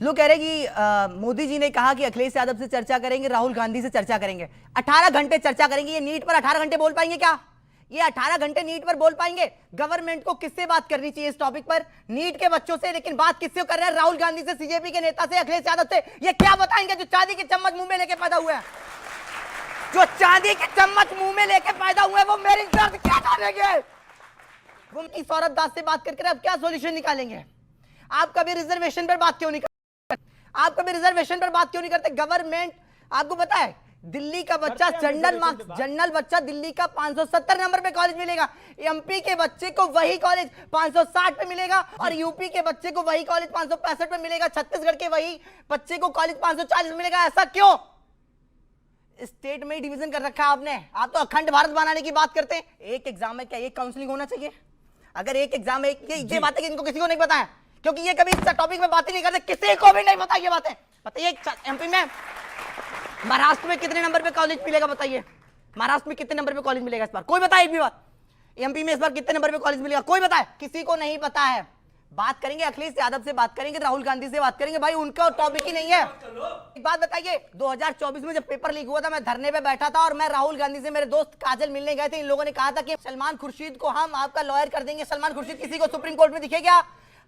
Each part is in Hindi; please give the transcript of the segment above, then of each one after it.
लोग कह रहे कि मोदी जी ने कहा कि अखिलेश यादव से चर्चा करेंगे, राहुल गांधी से चर्चा करेंगे। 18 घंटे चर्चा करेंगे। ये नीट पर 18 घंटे बोल पाएंगे क्या? ये 18 घंटे नीट पर बोल पाएंगे? गवर्नमेंट को किससे बात करनी चाहिए इस टॉपिक पर? नीट के बच्चों से। लेकिन बात किससे कर रहे हैं? राहुल गांधी से, सीजेपी के नेता से, अखिलेश यादव से। ये क्या बताएंगे जो चांदी की चम्मच मुंह में लेके पैदा हुए हैं? जो चांदी की चम्मच मुंह में लेके पैदा हुए वो मेरी दर्द क्या जानेंगे? वो की सौरभ दास से बात करके अब क्या सॉल्यूशन निकालेंगे? आप कभी रिजर्वेशन पर बात क्यों नहीं करते? आप कभी रिजर्वेशन पर बात क्यों नहीं करते? गवर्नमेंट, आपको पता है दिल्ली का बच्चा जनरल बच्चा दिल्ली का 570 नंबर पे कॉलेज मिलेगा, एमपी के बच्चे को वही कॉलेज 560 पे मिलेगा, और यूपी के बच्चे को वही कॉलेज 565 पे मिलेगा, छत्तीसगढ़ के वही बच्चे को कॉलेज 540 मिलेगा। ऐसा क्यों? स्टेट में डिवीजन कर रखा है आपने। आप तो अखंड भारत बनाने की बात करते हैं। एक एग्जाम में क्या एक काउंसलिंग होना चाहिए? अगर एक एग्जाम में ये बातें इनको किसी को नहीं पता है, क्योंकि ये कभी इस टॉपिक में बात ही नहीं करते, किसी को भी नहीं पता ये बातें। बताइए एमपी में, महाराष्ट्र में कितने नंबर पे कॉलेज मिलेगा? बताइए महाराष्ट्र में कितने नंबर पे कॉलेज मिलेगा इस बार? कोई बताए एक भी बात? एमपी में इस बार कितने नंबर पे कॉलेज मिलेगा? कोई बताए? किसी को नहीं पता है। बात करेंगे अखिलेश यादव से, बात करेंगे राहुल गांधी से, बात करेंगे, भाई उनका टॉपिक ही नहीं है। एक बात बताइए, 2024 में जब पेपर लीक हुआ था, मैं धरने पे बैठा था और मैं राहुल गांधी से मेरे दोस्त काजल मिलने गए थे। इन लोगों ने कहा था कि सलमान खुर्शीद को हम आपका लॉयर कर देंगे। सलमान खुर्शीद किसी को सुप्रीम कोर्ट में दिखे क्या?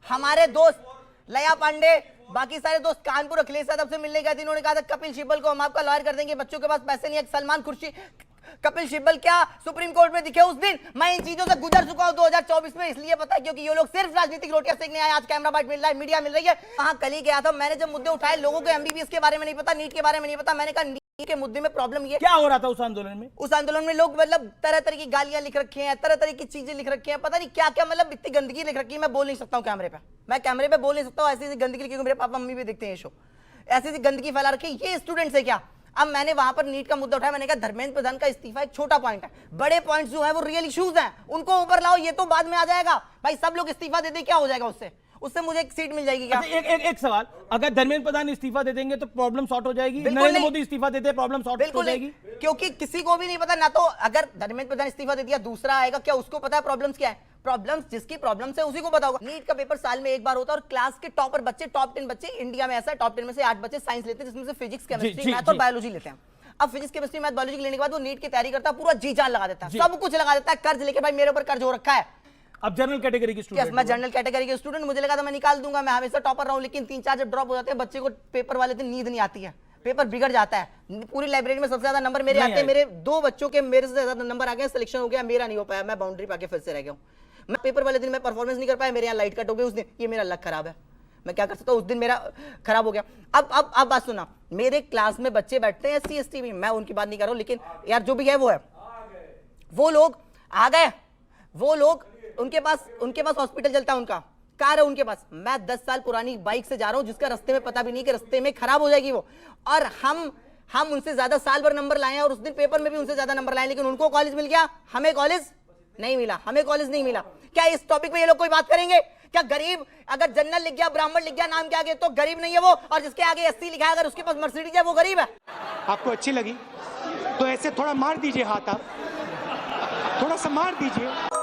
हमारे दोस्त लया पांडे, बाकी सारे दोस्त कानपुर अखिलेश यादव से मिलने गए थे। इन्होंने कहा था कपिल सिब्बल को हम आपका लॉयर कर देंगे, बच्चों के पास पैसे नहीं है। सलमान खुर्शीद, कपिल सिब्बल क्या सुप्रीम कोर्ट में दिखे उस दिन? मैं इन चीजों से गुजर चुका हूं 2024 में, इसलिए पता है क्योंकि ये लोग सिर्फ राजनीतिक रोटियां सेकने आए। आज कैमरा बाइट मिल रहा है, मीडिया मिल रही है। वहां कल ही गया था, मैंने जब मुद्दे उठाए, लोगों को एमबीबीएस के बारे में नहीं पता, नीट के बारे में नहीं पता। मैंने कहा नीट के मुद्दे में प्रॉब्लम ये क्या हो रहा था उस आंदोलन में? उस आंदोलन में लोग मतलब तरह तरह की गालियां लिख रखी हैं, तरह तरह की चीजें लिख रखी हैं, पता नहीं क्या क्या, मतलब इतनी गंदगी लिख रखी है। मैं बोल नहीं सकता हूँ कैमरे पे, मैं कैमरे पे बोल नहीं सकता हूँ। ऐसी गंदगी लिखी, मेरे पापा मम्मी भी देखते हैं शो, ऐसी गंदगी फैला रखी। ये स्टूडेंट्स है क्या? अब मैंने वहां पर नीट का मुद्दा उठाया। मैंने कहा धर्मेंद्र प्रधान का इस्तीफा एक छोटा पॉइंट है, बड़े पॉइंट्स जो है वो रियल इश्यूज हैं, उनको ऊपर लाओ। ये तो बाद में आ जाएगा भाई, सब लोग इस्तीफा दे दे, क्या हो जाएगा उससे? उससे मुझे एक सीट मिल जाएगी क्या? अच्छा, एक सवाल, अगर धर्मेंद्र प्रधान इस्तीफा दे देंगे तो प्रॉब्लम सॉर्ट हो जाएगी? नरेंद्र मोदी इस्तीफा देते हैं प्रॉब्लम सॉर्ट हो जाएगी? क्योंकि किसी को भी नहीं पता ना। तो अगर धर्मेंद्र प्रधान इस्तीफा दे दिया, दूसरा आएगा, क्या उसको पता है प्रॉब्लम्स क्या है? प्रॉब्लम्स जिसकी प्रॉब्लम्स है उसी को पता होगा। नीट का पेपर साल में एक बार होता है और क्लास के टॉपर बच्चे, टॉप 10 बच्चे इंडिया में, ऐसा टॉप 10 में से 8 बच्चे साइंस लेते हैं, जिसमें से फिजिक्स, केमिस्ट्री, मैथ और बायोलॉजी लेते हैं। अब फिजिक्स, केमिस्ट्री, मैथ, बायोलॉजी लेने के बाद वो नीट की तैयारी करता है, पूरा जी जान लगा देता है, सब कुछ लगा देता है, कर्ज लेके। भाई मेरे ऊपर कर्ज हो रखा है। अब जनरल कैटेगरी की स्टूडेंट, मैं जनरल कैटेगरी के स्टूडेंट, मुझे लगा था मैं निकाल दूंगा, मैं हमेशा टॉपर रहा हूं, लेकिन 3-4 जब ड्रॉप हो जाते हैं बच्चे को, पेपर वाले दिन नींद नहीं आती है, पेपर बिगड़ जाता है। पूरी लाइब्रेरी में सबसे ज्यादा नंबर मेरे आते हैं। मेरे 2 बच्चों के मेरे से ज्यादा नंबर आ गए, सिलेक्शन हो गया, मेरा नहीं हो पाया, मैं बाउंड्री पे आके फिर से रह गया हूं। मैं पेपर वाले दिन मैं परफॉर्मेंस नहीं कर पाया, मेरे यहाँ लाइट कट हो गई उस दिन। ये मेरा लक खराब है, मैं क्या कर सकता हूँ? उस दिन मेरा खराब हो गया। अब बात सुना, मेरे क्लास में बच्चे बैठते हैं SC ST भी, मैं उनकी बात नहीं कर रहा हूँ, लेकिन यार जो भी है वो है, वो लोग आ गए, वो लोग उनके पास हॉस्पिटल चलता है, उनका कार है उनके पास। मैं 10 साल पुरानी बाइक से जा रहा हूं, जिसका रास्ते में पता भी नहीं कि रास्ते में खराब हो जाएगी वो, और हम उनसे ज्यादा साल भर नंबर लाए हैं, और उस दिन पेपर में भी उनसे ज्यादा नंबर लाए, लेकिन उनको कॉलेज मिल गया, हमें कॉलेज नहीं मिला, हमें कॉलेज नहीं मिला। क्या इस टॉपिक पे ये लोग कोई बात करेंगे? क्या गरीब, अगर जनरल लिख गया, ब्राह्मण लिख गया नाम के आगे, तो गरीब नहीं है वो, और जिसके आगे SC लिखा है, अगर उसके पास मर्सिडीज है, वो गरीब है? आपको अच्छी लगी तो ऐसे थोड़ा मार दीजिए हाथ, आप थोड़ा सा मार दीजिए।